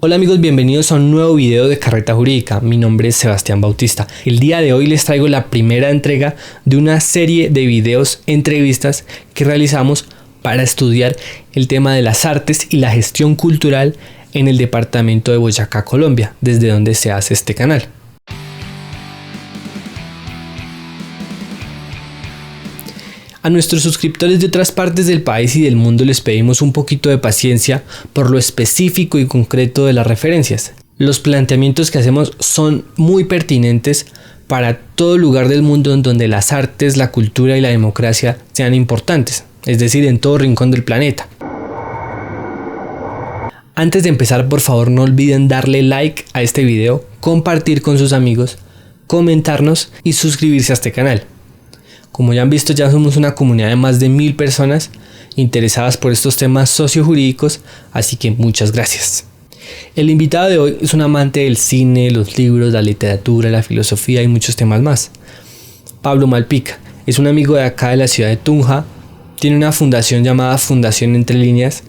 Hola amigos, bienvenidos a un nuevo video de Carreta Jurídica. Mi nombre es Sebastián Bautista. El día de hoy les traigo la primera entrega de una serie de videos, entrevistas que realizamos para estudiar el tema de las artes y la gestión cultural en el departamento de Boyacá, Colombia, desde donde se hace este canal. A nuestros suscriptores de otras partes del país y del mundo les pedimos un poquito de paciencia por lo específico y concreto de las referencias. Los planteamientos que hacemos son muy pertinentes para todo lugar del mundo en donde las artes, la cultura y la democracia sean importantes, es decir, en todo rincón del planeta. Antes de empezar, por favor no olviden darle like a este video, compartir con sus amigos, comentarnos y suscribirse a este canal. Como ya han visto, ya somos una comunidad de más de 1000 personas interesadas por estos temas sociojurídicos, así que muchas gracias. El invitado de hoy es un amante del cine, los libros, la literatura, la filosofía y muchos temas más. Pablo Malpica es un amigo de acá de la ciudad de Tunja, tiene una fundación llamada Fundación Entre Líneas,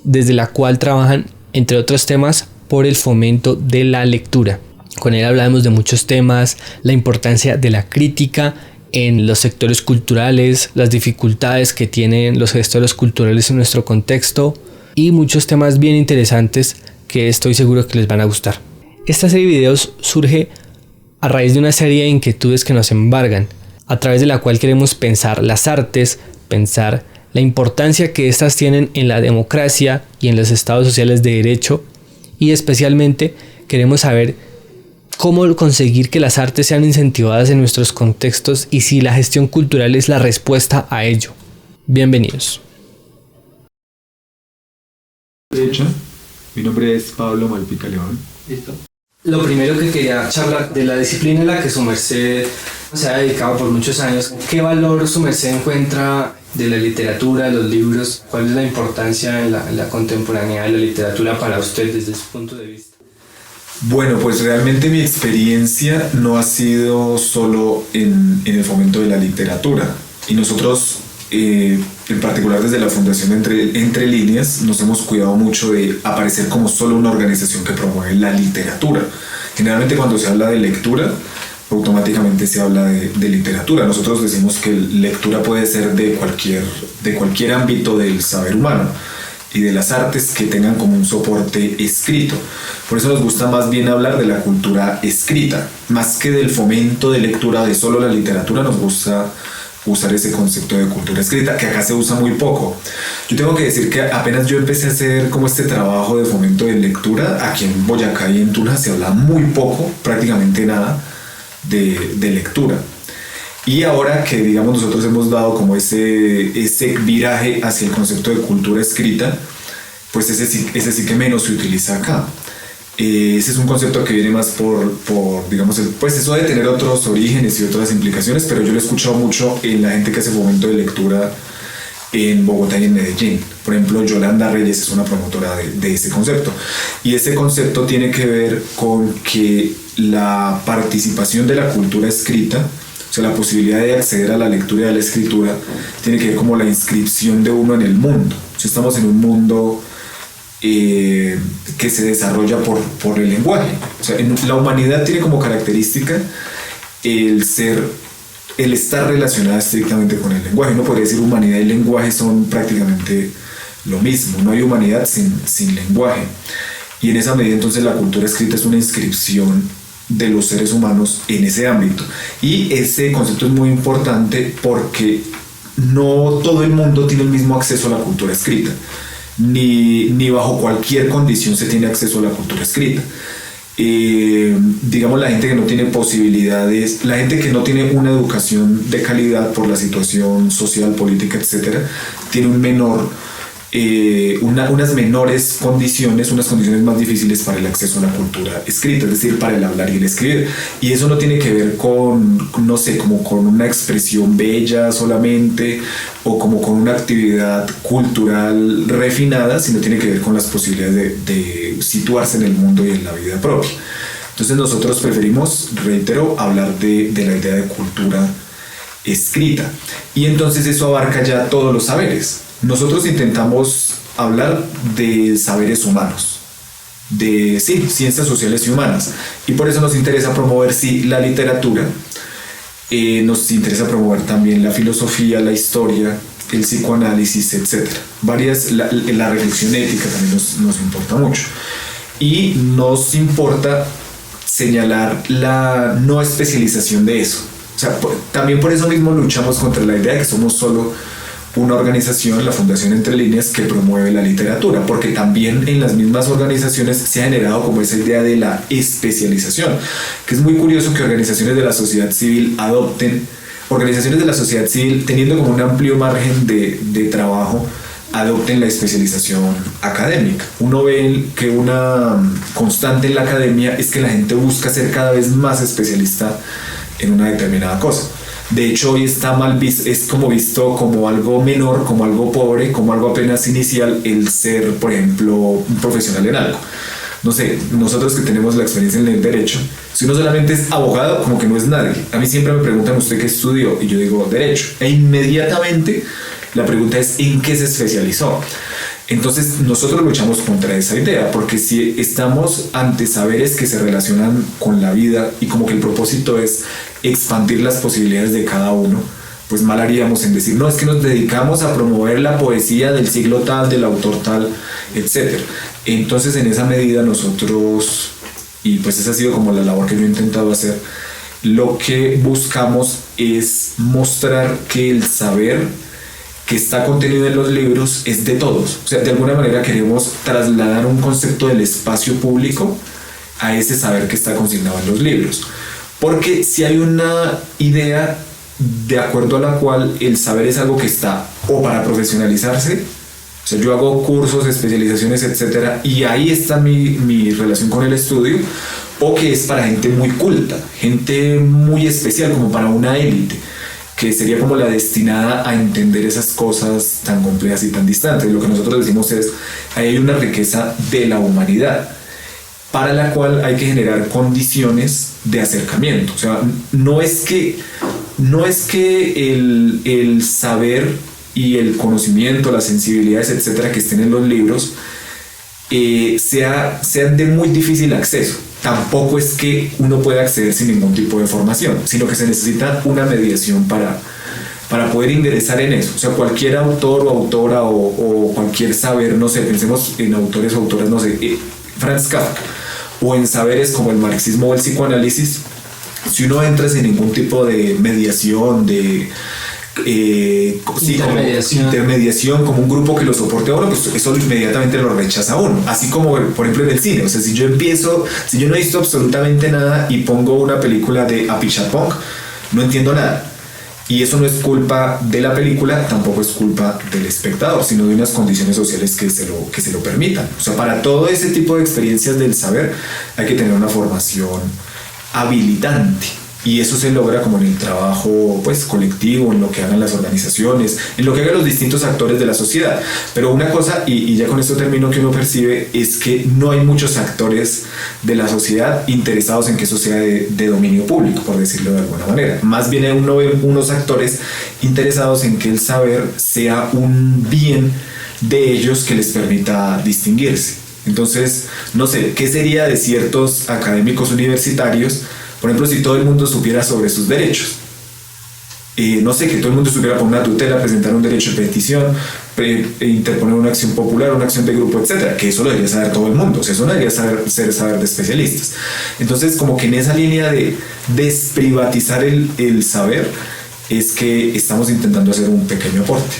desde la cual trabajan, entre otros temas, por el fomento de la lectura. Con él hablamos de muchos temas, la importancia de la crítica en los sectores culturales, las dificultades que tienen los gestores culturales en nuestro contexto y muchos temas bien interesantes que estoy seguro que les van a gustar. Esta serie de videos surge a raíz de una serie de inquietudes que nos embargan, a través de la cual queremos pensar las artes, pensar la importancia que éstas tienen en la democracia y en los estados sociales de derecho, y especialmente queremos saber cómo conseguir que las artes sean incentivadas en nuestros contextos y si la gestión cultural es la respuesta a ello. Bienvenidos. De hecho, mi nombre es Pablo Malpica León. Listo. Lo primero que quería charlar de la disciplina en la que su merced se ha dedicado por muchos años. ¿Qué valor su merced encuentra de la literatura, de los libros? ¿Cuál es la importancia en la contemporaneidad de la literatura para usted desde su punto de vista? Bueno, pues realmente mi experiencia no ha sido solo en el fomento de la literatura. Y nosotros, en particular desde la Fundación Entre Líneas, nos hemos cuidado mucho de aparecer como solo una organización que promueve la literatura. Generalmente cuando se habla de lectura, automáticamente se habla de literatura. Nosotros decimos que lectura puede ser de cualquier ámbito del saber humano y de las artes que tengan como un soporte escrito. Por eso nos gusta más bien hablar de la cultura escrita, más que del fomento de lectura de solo la literatura. Nos gusta usar ese concepto de cultura escrita, que acá se usa muy poco. Yo tengo que decir que apenas yo empecé a hacer como este trabajo de fomento de lectura, aquí en Boyacá y en Tunja se habla muy poco, prácticamente nada, de lectura. Y ahora que, digamos, nosotros hemos dado como ese viraje hacia el concepto de cultura escrita, pues ese sí que menos se utiliza acá. Ese es un concepto que viene más por digamos, pues eso de tener otros orígenes y otras implicaciones, pero yo lo he escuchado mucho en la gente que hace fomento de lectura en Bogotá y en Medellín. Por ejemplo, Yolanda Reyes es una promotora de ese concepto. Y ese concepto tiene que ver con que la participación de la cultura escrita, o sea, la posibilidad de acceder a la lectura y a la escritura, tiene que ver como la inscripción de uno en el mundo. O sea, estamos en un mundo que se desarrolla por el lenguaje. O sea, la humanidad tiene como característica el estar relacionada estrictamente con el lenguaje. Uno podría decir humanidad y lenguaje son prácticamente lo mismo. No hay humanidad sin lenguaje. Y en esa medida entonces la cultura escrita es una inscripción de los seres humanos en ese ámbito. Y ese concepto es muy importante porque no todo el mundo tiene el mismo acceso a la cultura escrita, ni bajo cualquier condición se tiene acceso a la cultura escrita. Digamos, la gente que no tiene posibilidades, la gente que no tiene una educación de calidad por la situación social, política, etcétera, tiene unas menores condiciones, unas condiciones más difíciles para el acceso a la cultura escrita, es decir, para el hablar y el escribir. Y eso no tiene que ver con, no sé, como con una expresión bella solamente o como con una actividad cultural refinada, sino tiene que ver con las posibilidades de situarse en el mundo y en la vida propia. Entonces nosotros preferimos, reitero, hablar de la idea de cultura escrita. Y entonces eso abarca ya todos los saberes. Nosotros intentamos hablar de saberes humanos, ciencias sociales y humanas. Y por eso nos interesa promover, la literatura, nos interesa promover también la filosofía, la historia, el psicoanálisis, etc. La reflexión ética también nos importa mucho. Y nos importa señalar la no especialización de eso. O sea, también por eso mismo luchamos contra la idea de que somos solo una organización, la Fundación Entre Líneas, que promueve la literatura, porque también en las mismas organizaciones se ha generado como esa idea de la especialización, que es muy curioso que organizaciones de la sociedad civil teniendo como un amplio margen de trabajo, adopten la especialización académica. Uno ve que una constante en la academia es que la gente busca ser cada vez más especialista en una determinada cosa. De hecho, hoy está mal visto, es como visto como algo menor, como algo pobre, como algo apenas inicial el ser, por ejemplo, un profesional en algo. No sé, nosotros que tenemos la experiencia en el derecho, si uno solamente es abogado, como que no es nadie. A mí siempre me preguntan, ¿usted qué estudió? Y yo digo, derecho. E inmediatamente la pregunta es, ¿en qué se especializó? Entonces nosotros luchamos contra esa idea, porque si estamos ante saberes que se relacionan con la vida y como que el propósito es expandir las posibilidades de cada uno, pues mal haríamos en decir, no, es que nos dedicamos a promover la poesía del siglo tal, del autor tal, etc. Entonces en esa medida nosotros, y pues esa ha sido como la labor que yo he intentado hacer, lo que buscamos es mostrar que el saber que está contenido en los libros es de todos. O sea, de alguna manera queremos trasladar un concepto del espacio público a ese saber que está consignado en los libros. Porque si hay una idea de acuerdo a la cual el saber es algo que está o para profesionalizarse, o sea, yo hago cursos, especializaciones, etcétera, y ahí está mi relación con el estudio, o que es para gente muy culta, gente muy especial, como para una élite, que sería como la destinada a entender esas cosas tan complejas y tan distantes. Lo que nosotros decimos es, hay una riqueza de la humanidad, para la cual hay que generar condiciones de acercamiento. O sea, no es que el saber y el conocimiento, las sensibilidades, etcétera, que estén en los libros, sean de muy difícil acceso. Tampoco es que uno pueda acceder sin ningún tipo de formación, sino que se necesita una mediación para poder ingresar en eso. O sea, cualquier autor o autora o cualquier saber, no sé, pensemos en autores o autoras, no sé, Franz Kafka, o en saberes como el marxismo o el psicoanálisis, si uno entra sin ningún tipo de mediación, intermediación, como un grupo que lo soporte a uno, pues eso inmediatamente lo rechaza a uno. Así como, por ejemplo, en el cine. O sea, si yo no he visto absolutamente nada y pongo una película de Apichatpong, no entiendo nada. Y eso no es culpa de la película, tampoco es culpa del espectador, sino de unas condiciones sociales que se lo permitan. O sea, para todo ese tipo de experiencias del saber hay que tener una formación habilitante. Y eso se logra como en el trabajo, pues, colectivo, en lo que hagan las organizaciones, en lo que hagan los distintos actores de la sociedad. Pero una cosa, y ya con esto termino, que uno percibe es que no hay muchos actores de la sociedad interesados en que eso sea de dominio público, por decirlo de alguna manera. Más bien uno ve unos actores interesados en que el saber sea un bien de ellos que les permita distinguirse. Entonces, no sé, ¿qué sería de ciertos académicos universitarios, por ejemplo, si todo el mundo supiera sobre sus derechos? No sé, que todo el mundo supiera por una tutela, presentar un derecho de petición, interponer una acción popular, una acción de grupo, etcétera, que eso lo debería saber todo el mundo. O sea, eso no debería ser saber de especialistas. Entonces, como que en esa línea de desprivatizar el saber es que estamos intentando hacer un pequeño aporte.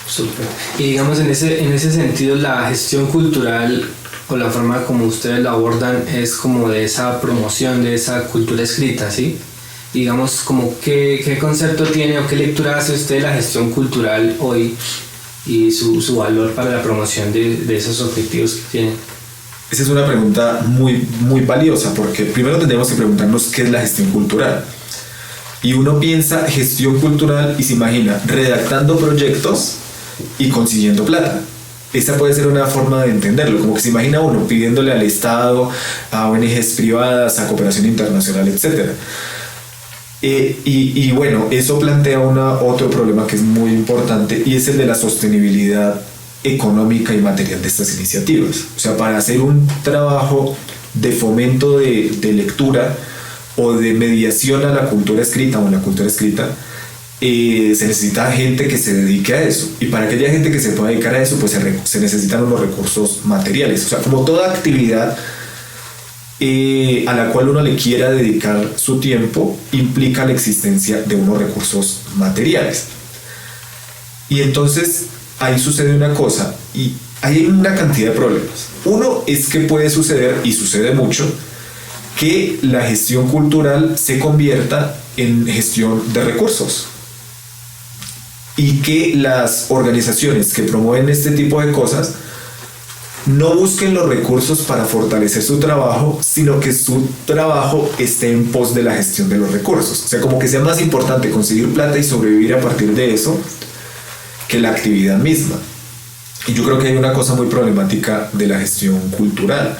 Súper. Y digamos, en ese sentido, la gestión cultural o la forma como ustedes la abordan es como de esa promoción de esa cultura escrita, ¿sí? Digamos, como ¿qué concepto tiene o qué lectura hace usted de la gestión cultural hoy y su valor para la promoción de esos objetivos que tienen? Esa es una pregunta muy, muy valiosa, porque primero tendríamos que preguntarnos qué es la gestión cultural. Y uno piensa gestión cultural y se imagina redactando proyectos y consiguiendo plata. Esa puede ser una forma de entenderlo, como que se imagina uno pidiéndole al Estado, a ONGs privadas, a cooperación internacional, etc. Y bueno, eso plantea otro problema que es muy importante, y es el de la sostenibilidad económica y material de estas iniciativas. O sea, para hacer un trabajo de fomento de lectura o de mediación a la cultura escrita o en la cultura escrita, se necesita gente que se dedique a eso, y para que haya gente que se pueda dedicar a eso, pues se necesitan unos recursos materiales. O sea, como toda actividad a la cual uno le quiera dedicar su tiempo, implica la existencia de unos recursos materiales. Y entonces ahí sucede una cosa, y hay una cantidad de problemas. Uno es que puede suceder, y sucede mucho, que la gestión cultural se convierta en gestión de recursos, y que las organizaciones que promueven este tipo de cosas no busquen los recursos para fortalecer su trabajo, sino que su trabajo esté en pos de la gestión de los recursos. O sea, como que sea más importante conseguir plata y sobrevivir a partir de eso que la actividad misma. Y yo creo que hay una cosa muy problemática de la gestión cultural,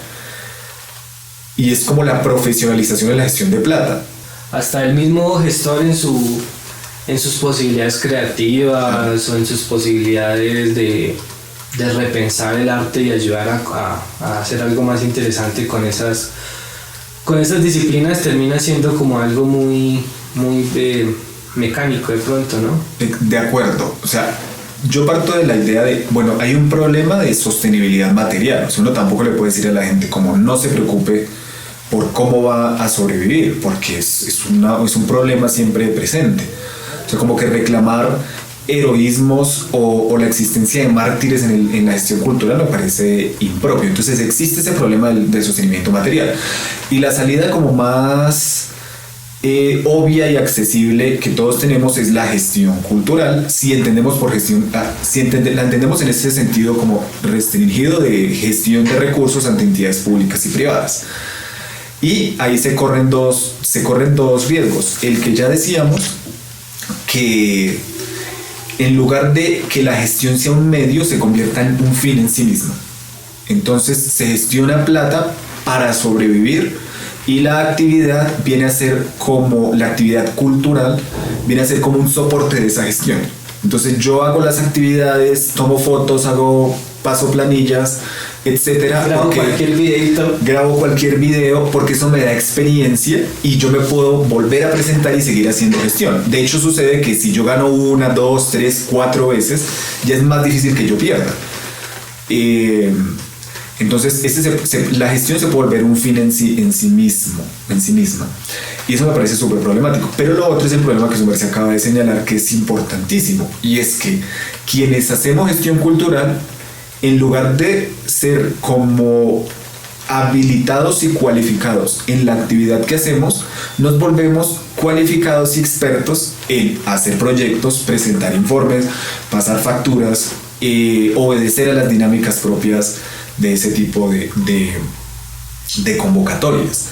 y es como la profesionalización de la gestión de plata. Hasta el mismo gestor en sus posibilidades creativas o en sus posibilidades de repensar el arte y ayudar a hacer algo más interesante con esas disciplinas, termina siendo como algo muy mecánico de pronto, ¿no? De acuerdo. O sea, yo parto de la idea de, bueno, hay un problema de sostenibilidad material. O sea, uno tampoco le puede decir a la gente como no se preocupe por cómo va a sobrevivir, porque es un problema siempre presente. O sea, como que reclamar heroísmos o la existencia de mártires en la gestión cultural me parece impropio. Entonces existe ese problema del sostenimiento material. Y la salida como más obvia y accesible que todos tenemos es la gestión cultural, si entendemos por gestión, la entendemos en ese sentido como restringido de gestión de recursos ante entidades públicas y privadas. Y ahí se corren dos riesgos. El que ya decíamos, que en lugar de que la gestión sea un medio, se convierta en un fin en sí mismo. Entonces se gestiona plata para sobrevivir, y la actividad viene a ser como, la actividad cultural viene a ser como un soporte de esa gestión. Entonces yo hago las actividades, tomo fotos, paso planillas, etcétera. Grabo cualquier video porque eso me da experiencia y yo me puedo volver a presentar y seguir haciendo gestión. De hecho, sucede que si yo gano 1, 2, 3, 4 veces, ya es más difícil que yo pierda. Entonces la gestión se puede volver un fin en sí misma, y eso me parece súper problemático. Pero lo otro es el problema que su merced acaba de señalar, que es importantísimo, y es que quienes hacemos gestión cultural, en lugar de ser como habilitados y cualificados en la actividad que hacemos, nos volvemos cualificados y expertos en hacer proyectos, presentar informes, pasar facturas, obedecer a las dinámicas propias de ese tipo de convocatorias.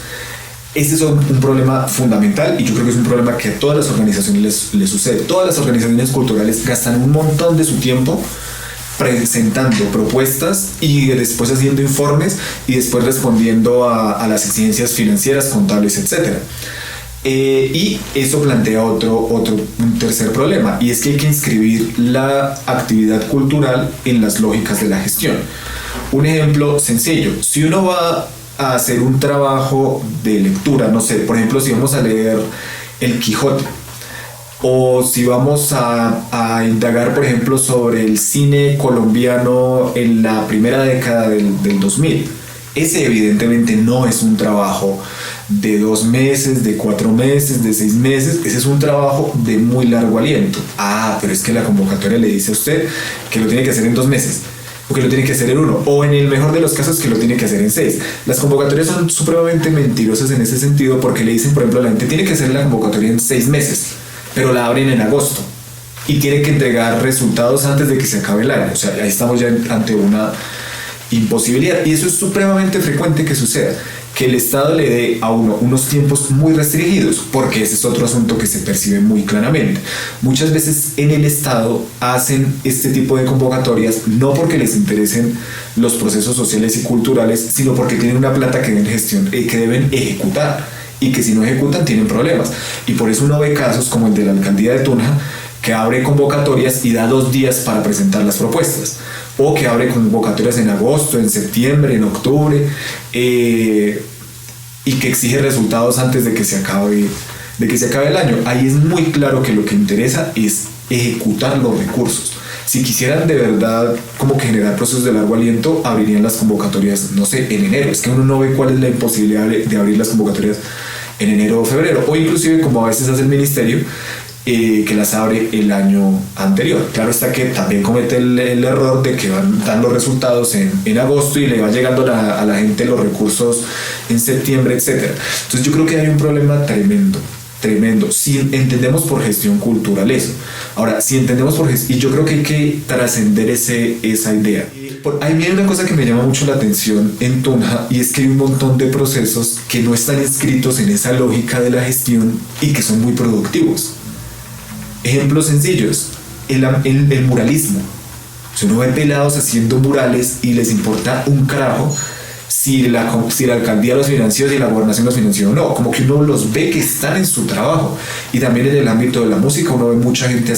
Este es un problema fundamental, y yo creo que es un problema que a todas las organizaciones les sucede. Todas las organizaciones culturales gastan un montón de su tiempo presentando propuestas y después haciendo informes y después respondiendo a las exigencias financieras, contables, etc. Y eso plantea un tercer problema, y es que hay que inscribir la actividad cultural en las lógicas de la gestión. Un ejemplo sencillo: si uno va a hacer un trabajo de lectura, no sé, por ejemplo, si vamos a leer El Quijote, o si vamos a indagar, por ejemplo, sobre el cine colombiano en la primera década del 2000, ese evidentemente no es un trabajo de 2 meses, de 4 meses, de 6 meses. Ese es un trabajo de muy largo aliento. Pero es que la convocatoria le dice a usted que lo tiene que hacer en 2 meses, o que lo tiene que hacer en 1, o en el mejor de los casos que lo tiene que hacer en 6. Las convocatorias son supremamente mentirosas en ese sentido, porque le dicen, por ejemplo, a la gente: tiene que hacer la convocatoria en 6 meses, pero la abren en agosto y tiene que entregar resultados antes de que se acabe el año. O sea, ahí estamos ya ante una imposibilidad, y eso es supremamente frecuente que suceda, que el Estado le dé a uno unos tiempos muy restringidos, porque ese es otro asunto que se percibe muy claramente. Muchas veces en el Estado hacen este tipo de convocatorias no porque les interesen los procesos sociales y culturales, sino porque tienen una plata que deben ejecutar, y que si no ejecutan tienen problemas. Y por eso uno ve casos como el de la alcaldía de Tunja, que abre convocatorias y da 2 días para presentar las propuestas, o que abre convocatorias en agosto, en septiembre, en octubre, y que exige resultados antes de que se acabe el año. Ahí es muy claro que lo que interesa es ejecutar los recursos. Si quisieran de verdad como que generar procesos de largo aliento, abrirían las convocatorias, no sé, en enero. Es que uno no ve cuál es la imposibilidad de abrir las convocatorias en enero o febrero, o inclusive como a veces hace el ministerio, que las abre el año anterior. Claro está que también comete el error de que dan los resultados en agosto y le va llegando a la gente los recursos en septiembre, etc. Entonces yo creo que hay un problema tremendo, si entendemos por gestión cultural eso. Ahora, si entendemos por gestión, y yo creo que hay que trascender esa idea. A mí hay una cosa que me llama mucho la atención en Tunja, y es que hay un montón de procesos que no están inscritos en esa lógica de la gestión y que son muy productivos. Ejemplos sencillos, el muralismo. Si uno ve pelados haciendo murales y les importa un carajo si la alcaldía los financió, si la gobernación los financió o no, como que uno los ve que están en su trabajo. Y también en el ámbito de la música uno ve mucha gente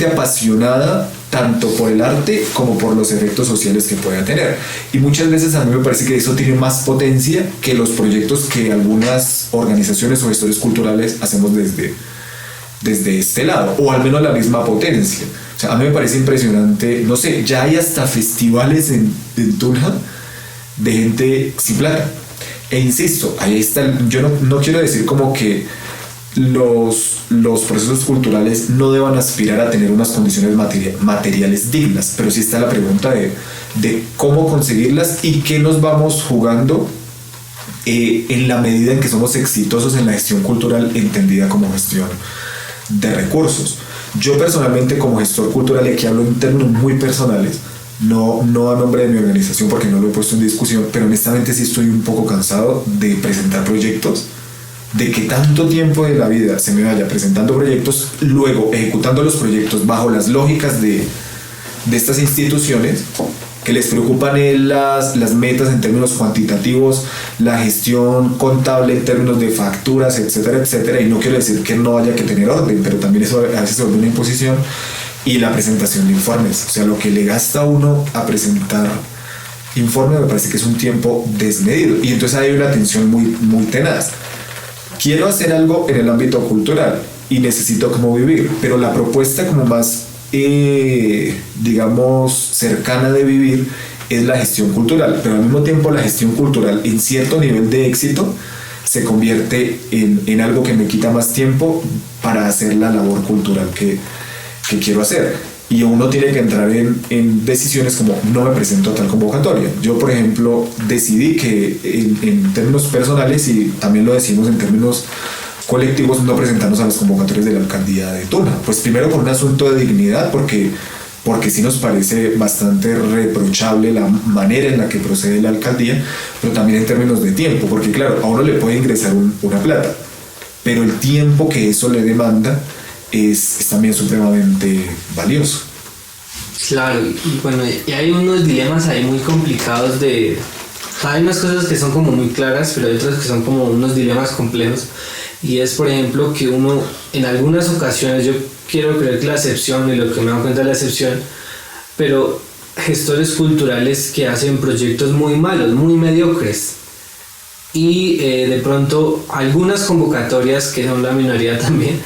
apasionada tanto por el arte como por los efectos sociales que pueda tener. Y muchas veces a mí me parece que eso tiene más potencia que los proyectos que algunas organizaciones o gestores culturales hacemos desde este lado, o al menos la misma potencia. O sea, a mí me parece impresionante, no sé, ya hay hasta festivales en Tunja de gente sin plata. E insisto, ahí está, yo no quiero decir como que los procesos culturales no deban aspirar a tener unas condiciones materiales dignas, pero sí está la pregunta de cómo conseguirlas y qué nos vamos jugando en la medida en que somos exitosos en la gestión cultural entendida como gestión de recursos. Yo personalmente como gestor cultural, y aquí hablo en términos muy personales, no a nombre de mi organización porque no lo he puesto en discusión, pero honestamente sí estoy un poco cansado de presentar proyectos, de que tanto tiempo de la vida se me vaya presentando proyectos, luego ejecutando los proyectos bajo las lógicas de estas instituciones que les preocupan las metas en términos cuantitativos, la gestión contable en términos de facturas, etcétera, etcétera. Y no quiero decir que no haya que tener orden, pero también eso a veces se vuelve una imposición. Y la presentación de informes, o sea, lo que le gasta uno a presentar informes me parece que es un tiempo desmedido. Y entonces hay una tensión muy, muy tenaz. Quiero hacer algo en el ámbito cultural y necesito cómo vivir, pero la propuesta como más digamos cercana de vivir es la gestión cultural, pero al mismo tiempo la gestión cultural en cierto nivel de éxito se convierte en algo que me quita más tiempo para hacer la labor cultural que quiero hacer, y uno tiene que entrar en decisiones como no me presento a tal convocatoria. Yo por ejemplo decidí que en términos personales, y también lo decimos en términos colectivos, no presentarnos a las convocatorias de la alcaldía de Tunja. Pues primero por un asunto de dignidad, porque sí nos parece bastante reprochable la manera en la que procede la alcaldía, pero también en términos de tiempo, porque claro, a uno le puede ingresar una plata, pero el tiempo que eso le demanda es también supremamente valioso. Claro, y bueno, y hay unos dilemas ahí muy complicados hay unas cosas que son como muy claras, pero hay otras que son como unos dilemas complejos. Y es, por ejemplo, que uno, en algunas ocasiones, yo quiero creer que la excepción, y lo que me doy cuenta es la excepción, pero gestores culturales que hacen proyectos muy malos, muy mediocres. Y de pronto, algunas convocatorias, que son la minoría también,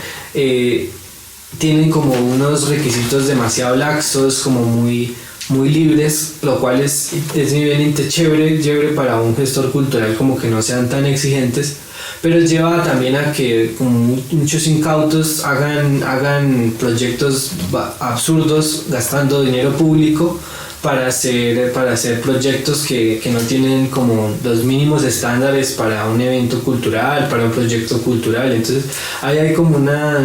tienen como unos requisitos demasiado laxos, como muy libres, lo cual es bien chévere para un gestor cultural, como que no sean tan exigentes, pero lleva también a que como muchos incautos hagan proyectos absurdos gastando dinero público para hacer proyectos que no tienen como los mínimos estándares para un evento cultural, para un proyecto cultural. Entonces ahí hay como una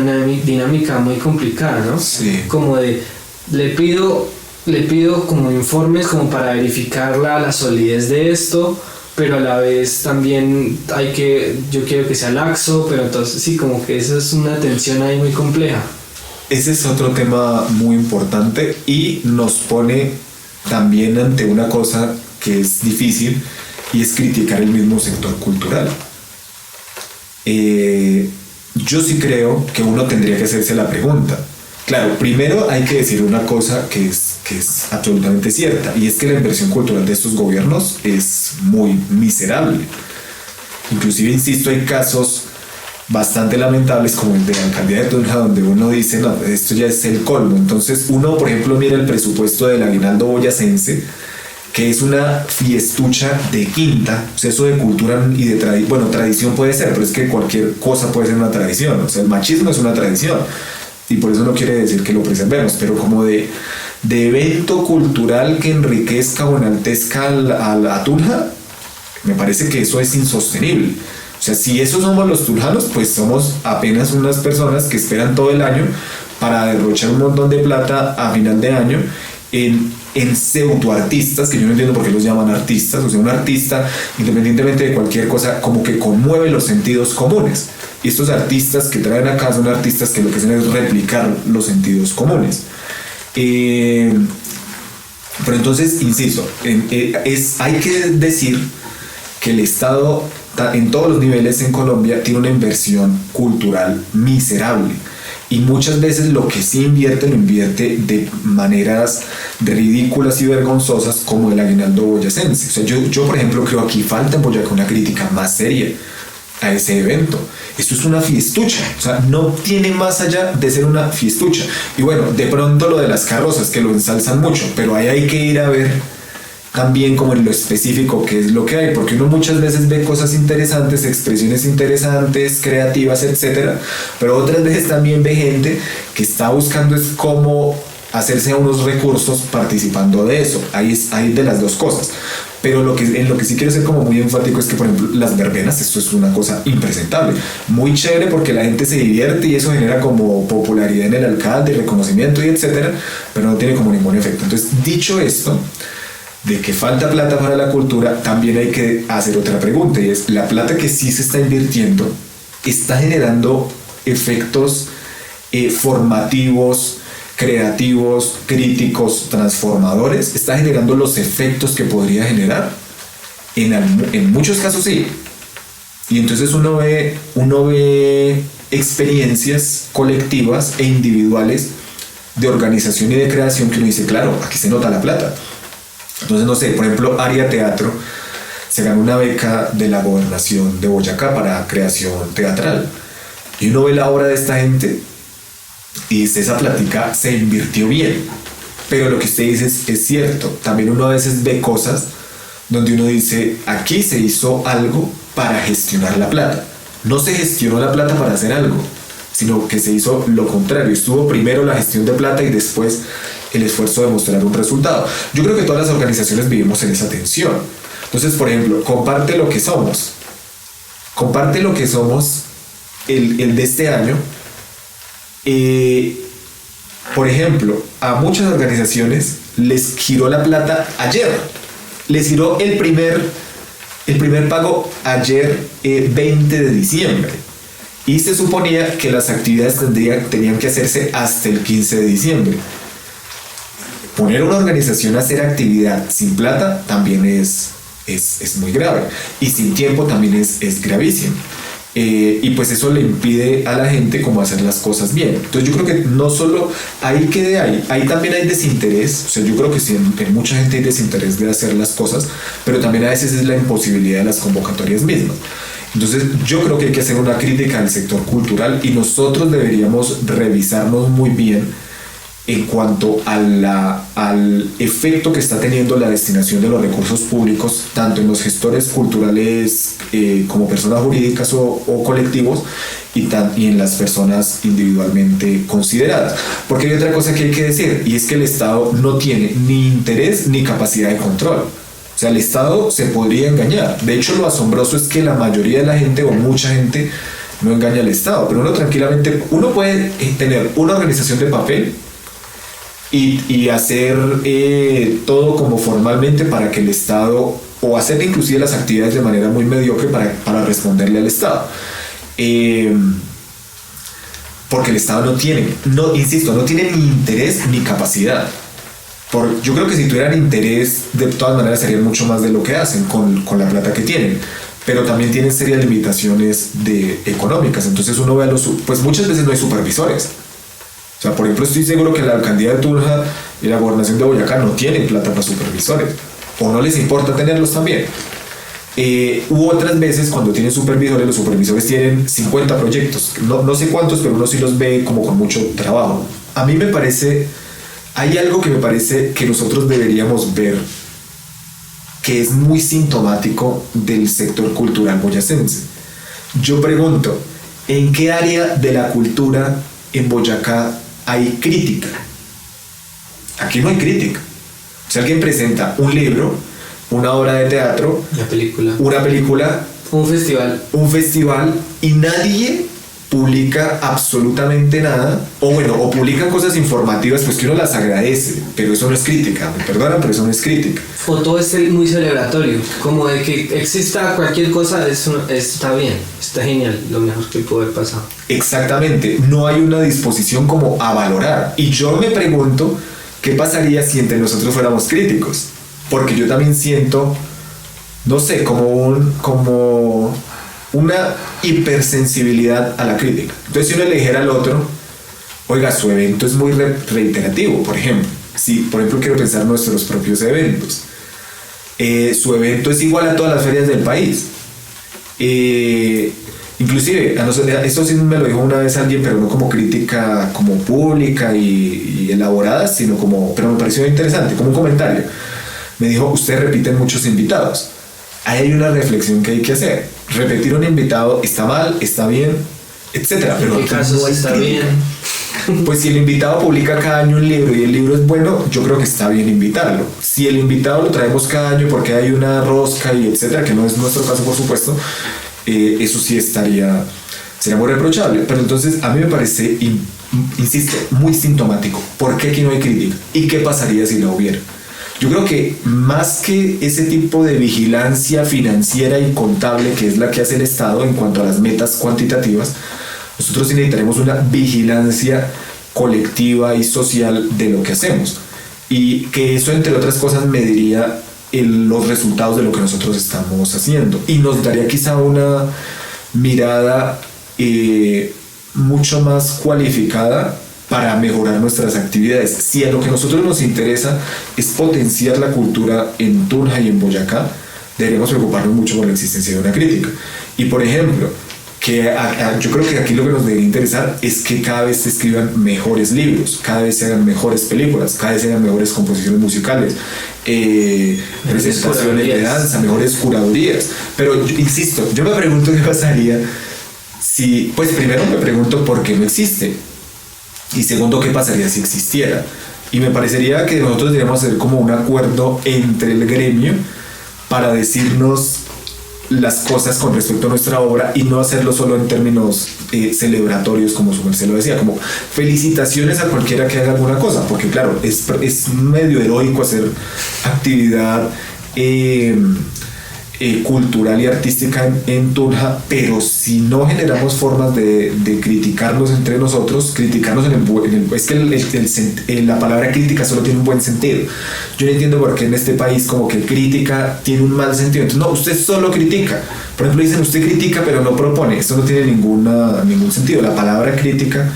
dinámica muy complicada, ¿no? Sí. Como de le pido como informes como para verificar la solidez de esto, pero a la vez también yo quiero que sea laxo, pero entonces sí, como que esa es una tensión ahí muy compleja. Ese es otro tema muy importante y nos pone también ante una cosa que es difícil, y es criticar el mismo sector cultural. Yo sí creo que uno tendría que hacerse la pregunta. Claro, primero hay que decir una cosa que es que es absolutamente cierta, y es que la inversión cultural de estos gobiernos es muy miserable. Inclusive, insisto, hay casos bastante lamentables como el de la alcaldía de Tunja, donde uno dice, no, esto ya es el colmo. Entonces uno, por ejemplo, mira el presupuesto del aguinaldo boyacense, que es una fiestucha de quinta. O sea, eso de cultura y de tradición, bueno, tradición puede ser, pero es que cualquier cosa puede ser una tradición. O sea, el machismo es una tradición, y por eso no quiere decir que lo preservemos, pero como de evento cultural que enriquezca o enaltezca a Tunja, me parece que eso es insostenible. O sea, si esos somos los tunjanos, pues somos apenas unas personas que esperan todo el año para derrochar un montón de plata a final de año en pseudoartistas, que yo no entiendo por qué los llaman artistas. O sea, un artista, independientemente de cualquier cosa, como que conmueve los sentidos comunes. Y estos artistas que traen acá son artistas que lo que hacen es replicar los sentidos comunes. Pero entonces, insisto, hay que decir que el Estado en todos los niveles en Colombia tiene una inversión cultural miserable, y muchas veces lo que sí invierte lo invierte de maneras ridículas y vergonzosas, como el aguinaldo boyacense. O sea, yo por ejemplo creo que aquí falta en Boyacá una crítica más seria a ese evento. Esto es una fiestucha, o sea, no tiene más allá de ser una fiestucha. Y bueno, de pronto lo de las carrozas, que lo ensalzan mucho, pero ahí hay que ir a ver también como en lo específico qué es lo que hay, porque uno muchas veces ve cosas interesantes, expresiones interesantes, creativas, etcétera, pero otras veces también ve gente que está buscando es cómo hacerse unos recursos participando de eso. Hay de las dos cosas. Pero en lo que sí quiero ser como muy enfático es que, por ejemplo, las verbenas, esto es una cosa impresentable. Muy chévere porque la gente se divierte y eso genera como popularidad en el alcalde, reconocimiento y etcétera, pero no tiene como ningún efecto. Entonces, dicho esto, de que falta plata para la cultura, también hay que hacer otra pregunta, y es: la plata que sí se está invirtiendo está generando efectos formativos, creativos, críticos, transformadores. Está generando los efectos que podría generar. En muchos casos sí. Y entonces uno ve experiencias colectivas e individuales de organización y de creación que uno dice, claro, aquí se nota la plata. Entonces, no sé, por ejemplo, Aria Teatro se ganó una beca de la gobernación de Boyacá para creación teatral. Y uno ve la obra de esta gente y dice, esa plática se invirtió bien. Pero lo que usted dice es cierto. También uno a veces ve cosas donde uno dice, aquí se hizo algo para gestionar la plata. No se gestionó la plata para hacer algo, sino que se hizo lo contrario. Estuvo primero la gestión de plata y después el esfuerzo de mostrar un resultado. Yo creo que todas las organizaciones vivimos en esa tensión. Entonces, por ejemplo, comparte lo que somos. Comparte lo que somos, el de este año. Por ejemplo, a muchas organizaciones les giró la plata ayer. Les giró el primer pago ayer, 20 de diciembre. Y se suponía que las actividades tenían que hacerse hasta el 15 de diciembre. Poner una organización a hacer actividad sin plata también es muy grave. Y sin tiempo también es gravísimo. Y pues eso le impide a la gente como hacer las cosas bien. Entonces yo creo que no solo ahí quede ahí también hay desinterés. O sea, yo creo que sí, en mucha gente hay desinterés de hacer las cosas, pero también a veces es la imposibilidad de las convocatorias mismas. Entonces yo creo que hay que hacer una crítica al sector cultural, y nosotros deberíamos revisarnos muy bien en cuanto al efecto que está teniendo la destinación de los recursos públicos, tanto en los gestores culturales como personas jurídicas o colectivos, y en las personas individualmente consideradas. Porque hay otra cosa que hay que decir, y es que el Estado no tiene ni interés ni capacidad de control. O sea, el Estado se podría engañar. De hecho, lo asombroso es que la mayoría de la gente o mucha gente no engaña al Estado, pero uno puede tener una organización de papel y hacer todo como formalmente para que el Estado, o hacer inclusive las actividades de manera muy mediocre para responderle al Estado. Porque el Estado no tiene ni interés ni capacidad. Yo creo que si tuvieran interés, de todas maneras harían mucho más de lo que hacen con la plata que tienen. Pero también tienen serias limitaciones económicas. Entonces uno ve pues muchas veces no hay supervisores. O sea, por ejemplo, estoy seguro que la alcaldía de Tunja y la gobernación de Boyacá no tienen plata para supervisores, o no les importa tenerlos también. Hubo otras veces cuando tienen supervisores, los supervisores tienen 50 proyectos, no sé cuántos, pero uno sí los ve como con mucho trabajo. A mí me parece, hay algo que me parece que nosotros deberíamos ver, que es muy sintomático del sector cultural boyacense. Yo pregunto, ¿en qué área de la cultura en Boyacá hay crítica? Aquí no hay crítica. Si alguien presenta un libro, una obra de teatro, una película, un festival y nadie publica absolutamente nada, o publican cosas informativas, pues que uno las agradece, pero eso no es crítica, me perdonan, pero eso no es crítica. O todo es muy celebratorio, como de que exista cualquier cosa, está bien, está genial, lo mejor que puede haber pasado. Exactamente, no hay una disposición como a valorar. Y yo me pregunto, ¿qué pasaría si entre nosotros fuéramos críticos? Porque yo también siento, no sé, como una hipersensibilidad a la crítica. Entonces, si uno le dijera al otro, oiga, su evento es muy reiterativo, por ejemplo. Si, por ejemplo, quiero pensar nuestros propios eventos. Su evento es igual a todas las ferias del país. Inclusive, esto sí me lo dijo una vez alguien, pero no como crítica como pública y elaborada, sino pero me pareció interesante, como un comentario. Me dijo, usted repite muchos invitados. Ahí hay una reflexión que hay que hacer. Repetir un invitado está mal, está bien, etcétera. Pero ¿en qué casos está bien? Pues si el invitado publica cada año un libro y el libro es bueno, yo creo que está bien invitarlo. Si el invitado lo traemos cada año porque hay una rosca y etcétera, que no es nuestro caso por supuesto, eso sí sería muy reprochable. Pero entonces a mí me parece, insisto, muy sintomático. ¿Por qué aquí no hay crítica? ¿Y qué pasaría si la hubiera? Yo creo que más que ese tipo de vigilancia financiera y contable que es la que hace el Estado en cuanto a las metas cuantitativas, nosotros sí necesitaremos una vigilancia colectiva y social de lo que hacemos. Y que eso, entre otras cosas, mediría los resultados de lo que nosotros estamos haciendo. Y nos daría quizá una mirada mucho más cualificada para mejorar nuestras actividades. Si a lo que a nosotros nos interesa es potenciar la cultura en Tunja y en Boyacá, deberíamos preocuparnos mucho por la existencia de una crítica. Y por ejemplo, yo creo que aquí lo que nos debería interesar es que cada vez se escriban mejores libros, cada vez se hagan mejores películas, cada vez se hagan mejores composiciones musicales, presentaciones de danza, mejores curadurías. Pero yo, insisto, yo me pregunto qué pasaría si, pues primero me pregunto por qué no existe. Y segundo, ¿qué pasaría si existiera? Y me parecería que nosotros deberíamos hacer como un acuerdo entre el gremio para decirnos las cosas con respecto a nuestra obra y no hacerlo solo en términos celebratorios, como su merced lo decía, como felicitaciones a cualquiera que haga alguna cosa, porque claro, es medio heroico hacer actividad cultural y artística en Tunja, pero si no generamos formas de criticarnos entre nosotros, criticarnos es que la palabra crítica solo tiene un buen sentido. Yo no entiendo por qué en este país como que crítica tiene un mal sentido. Entonces, no, usted solo critica. Por ejemplo, dicen usted critica pero no propone. Esto no tiene ningún sentido. La palabra crítica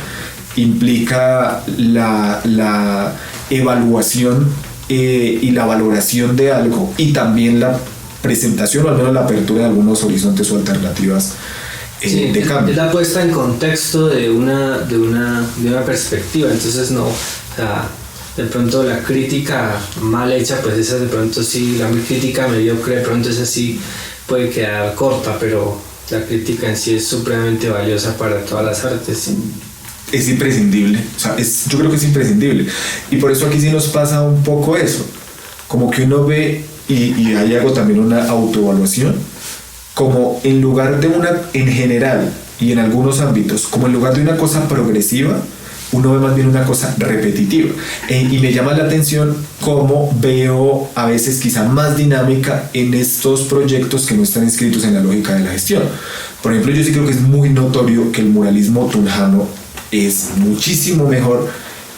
implica la evaluación y la valoración de algo, y también la presentación o al menos la apertura de algunos horizontes o alternativas de cambio. Es la puesta en contexto de una perspectiva. Entonces no, o sea, de pronto la crítica mal hecha, pues esa de pronto sí, la crítica mediocre de pronto esa sí puede quedar corta, pero la crítica en sí es supremamente valiosa para todas las artes. ¿Sí? Es imprescindible, o sea, yo creo que es imprescindible, y por eso aquí sí nos pasa un poco eso, como que uno ve, y ahí hago también una autoevaluación, como en lugar de en general y en algunos ámbitos, como en lugar de una cosa progresiva, uno ve más bien una cosa repetitiva, y me llama la atención cómo veo a veces quizá más dinámica en estos proyectos que no están inscritos en la lógica de la gestión. Por ejemplo, yo sí creo que es muy notorio que el muralismo tunjano es muchísimo mejor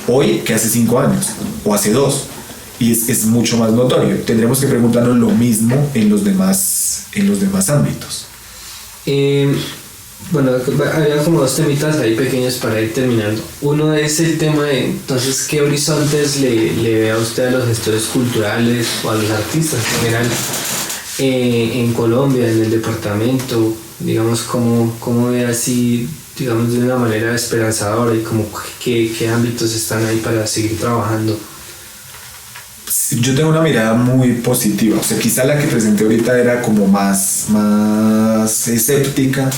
hoy que hace 5 años o hace 2, y es mucho más notorio. Tendremos que preguntarnos lo mismo en los demás ámbitos. Bueno, había como dos temitas ahí pequeños para ir terminando. Uno es el tema de, entonces, ¿qué horizontes le ve a usted a los gestores culturales o a los artistas en general en Colombia, en el departamento? Digamos, ¿cómo ve así, digamos, de una manera esperanzadora y como qué ámbitos están ahí para seguir trabajando? Yo tengo una mirada muy positiva. O sea, quizá la que presenté ahorita era como más escéptica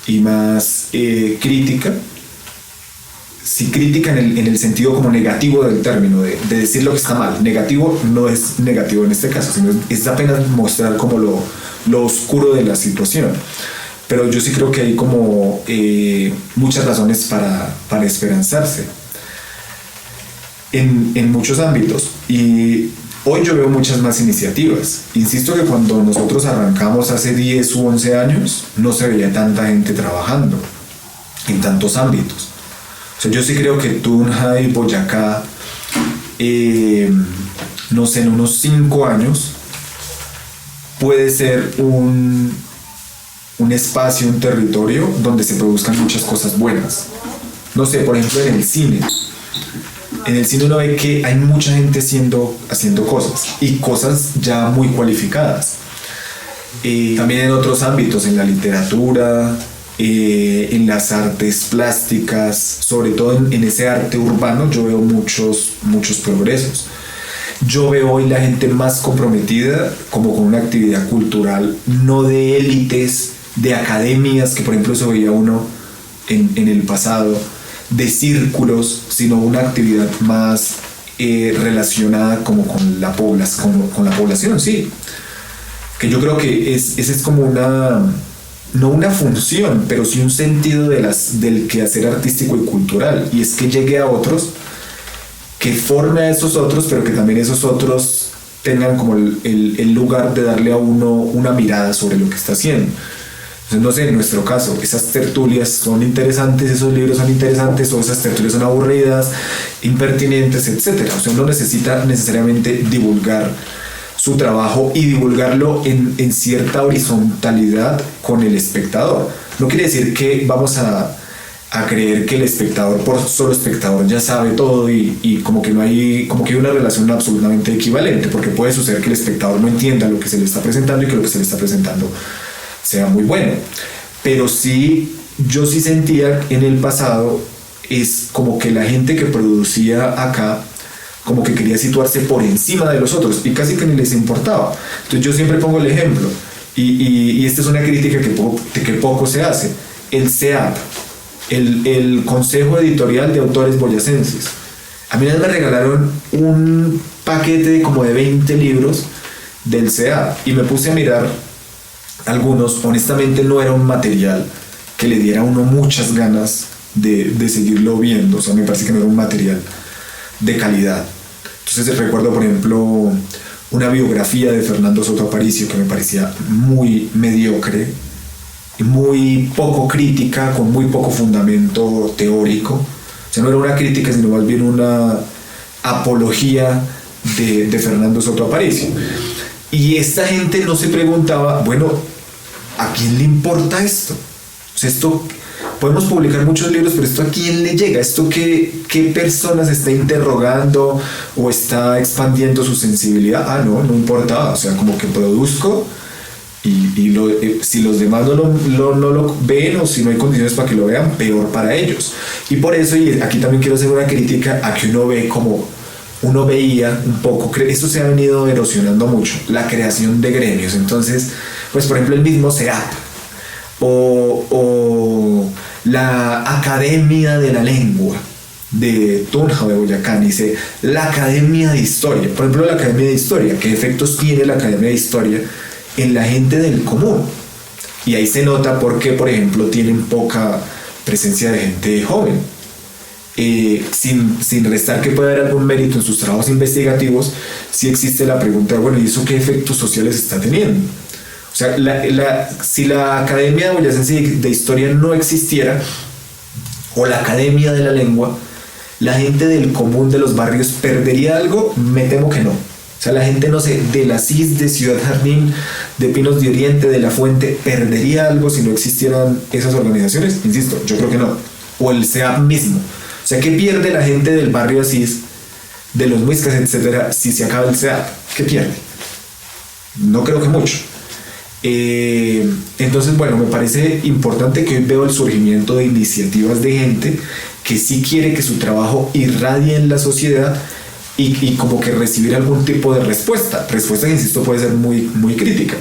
y más crítica. Sí, crítica en el sentido como negativo del término, de decir lo que está mal. Negativo no es negativo en este caso, sino es apenas mostrar como lo oscuro de la situación. Pero yo sí creo que hay como muchas razones para esperanzarse en muchos ámbitos. Y hoy yo veo muchas más iniciativas. Insisto que cuando nosotros arrancamos hace 10 u 11 años, no se veía tanta gente trabajando en tantos ámbitos. O sea, yo sí creo que Tunja y Boyacá, no sé, en unos 5 años, puede ser un espacio, un territorio donde se produzcan muchas cosas buenas. No sé, por ejemplo, en el cine. En el cine uno ve que hay mucha gente haciendo cosas, y cosas ya muy cualificadas. También en otros ámbitos, en la literatura, en las artes plásticas, sobre todo en ese arte urbano, yo veo muchos progresos. Yo veo hoy la gente más comprometida como con una actividad cultural, no de élites, de academias, que por ejemplo eso veía uno en el pasado, de círculos, sino una actividad más relacionada como con la población, sí. Que yo creo que esa es como no una función, pero sí un sentido del quehacer artístico y cultural, y es que llegue a otros, que forme a esos otros, pero que también esos otros tengan como el lugar de darle a uno una mirada sobre lo que está haciendo. Entonces, no sé, en nuestro caso, esas tertulias son interesantes, esos libros son interesantes, o esas tertulias son aburridas, impertinentes, etc. O sea, uno necesita necesariamente divulgar su trabajo y divulgarlo en cierta horizontalidad con el espectador. No quiere decir que vamos a creer que el espectador, por solo espectador, ya sabe todo y como que no hay, como que hay una relación absolutamente equivalente, porque puede suceder que el espectador no entienda lo que se le está presentando y que lo que se le está presentando sea muy bueno. Pero sí, yo sí sentía en el pasado, es como que la gente que producía acá como que quería situarse por encima de los otros y casi que ni les importaba. Entonces yo siempre pongo el ejemplo, y esta es una crítica que poco se hace: el CEAP, el Consejo Editorial de Autores Boyacenses. A mí me regalaron un paquete como de 20 libros del CEAP y me puse a mirar algunos. Honestamente no era un material que le diera a uno muchas ganas de seguirlo viendo. O sea, me parece que no era un material de calidad. Entonces recuerdo, por ejemplo, una biografía de Fernando Soto Aparicio que me parecía muy mediocre, muy poco crítica, con muy poco fundamento teórico. O sea, no era una crítica, sino más bien una apología de Fernando Soto Aparicio. Y esta gente no se preguntaba, bueno, ¿a quién le importa esto? O sea, esto, podemos publicar muchos libros, pero ¿esto a quién le llega? ¿Esto qué personas está interrogando o está expandiendo su sensibilidad? Ah, no importaba. O sea, como que produzco y si los demás no lo ven, o si no hay condiciones para que lo vean, peor para ellos. Y por eso, y aquí también quiero hacer una crítica a que uno ve como uno veía un poco, esto se ha venido erosionando mucho, la creación de gremios. Entonces, pues por ejemplo el mismo CEAP o la Academia de la Lengua de Tunja o de Boyacá, dice la Academia de Historia. Por ejemplo, la Academia de Historia, ¿qué efectos tiene la Academia de Historia en la gente del común? Y ahí se nota por qué, por ejemplo, tienen poca presencia de gente joven. Sin restar que puede haber algún mérito en sus trabajos investigativos, sí existe la pregunta, bueno, ¿y eso qué efectos sociales está teniendo? O sea, si la Academia Boyacense de Historia no existiera, o la Academia de la Lengua, ¿la gente del común de los barrios perdería algo? Me temo que no. O sea, la gente, no sé, de la CIS, de Ciudad Jardín, de Pinos de Oriente, de La Fuente, ¿perdería algo si no existieran esas organizaciones? Insisto, yo creo que no. O el SEAP mismo. O sea, ¿qué pierde la gente del barrio Asís, de los Muiscas, etcétera, si se acaba el SEAP? ¿Qué pierde? No creo que mucho. Entonces, bueno, me parece importante que hoy veo el surgimiento de iniciativas de gente que sí quiere que su trabajo irradie en la sociedad y como que recibir algún tipo de respuesta que, insisto, puede ser muy, muy crítica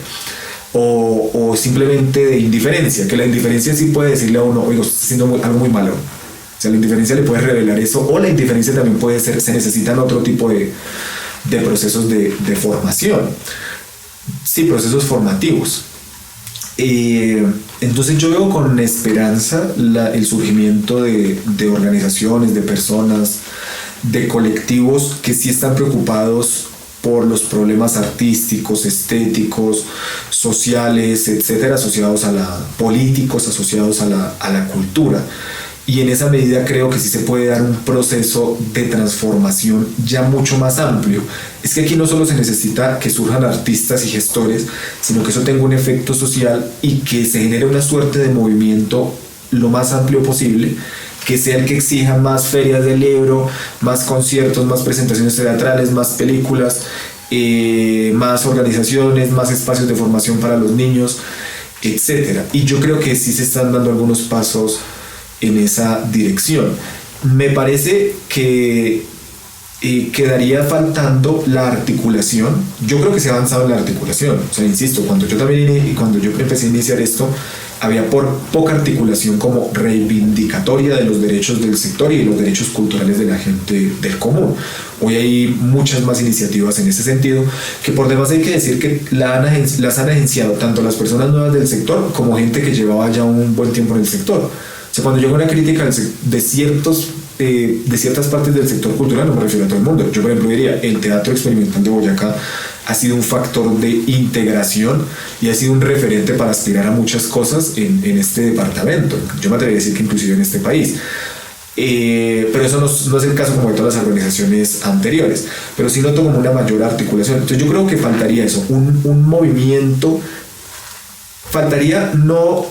o simplemente de indiferencia, que la indiferencia sí puede decirle a uno, oiga, está haciendo algo muy malo. O sea, la indiferencia le puede revelar eso, o la indiferencia también puede ser, se necesitan otro tipo de procesos de formación. Sí, procesos formativos. Entonces yo veo con esperanza el surgimiento de organizaciones, de personas, de colectivos que sí están preocupados por los problemas artísticos, estéticos, sociales, etcétera, asociados a políticos, asociados a la cultura. Y en esa medida creo que sí se puede dar un proceso de transformación ya mucho más amplio. Es que aquí no solo se necesita que surjan artistas y gestores, sino que eso tenga un efecto social y que se genere una suerte de movimiento lo más amplio posible, que sea el que exija más ferias del libro, más conciertos, más presentaciones teatrales, más películas, más organizaciones, más espacios de formación para los niños, etc. Y yo creo que sí se están dando algunos pasos en esa dirección. Me parece que quedaría faltando la articulación. Yo creo que se ha avanzado en la articulación. O sea, insisto, cuando yo empecé a iniciar esto, había poca articulación como reivindicatoria de los derechos del sector y de los derechos culturales de la gente del común. Hoy hay muchas más iniciativas en ese sentido, que por demás hay que decir que las han agenciado tanto las personas nuevas del sector como gente que llevaba ya un buen tiempo en el sector. O sea, cuando yo hago una crítica de ciertas partes del sector cultural, no me refiero a todo el mundo. Yo, por ejemplo, diría, el Teatro Experimental de Boyacá ha sido un factor de integración y ha sido un referente para aspirar a muchas cosas en este departamento. Yo me atrevería a decir que inclusive en este país. Pero eso no es el caso como de todas las organizaciones anteriores. Pero sí noto como una mayor articulación. Entonces yo creo que faltaría eso, un movimiento. Faltaría no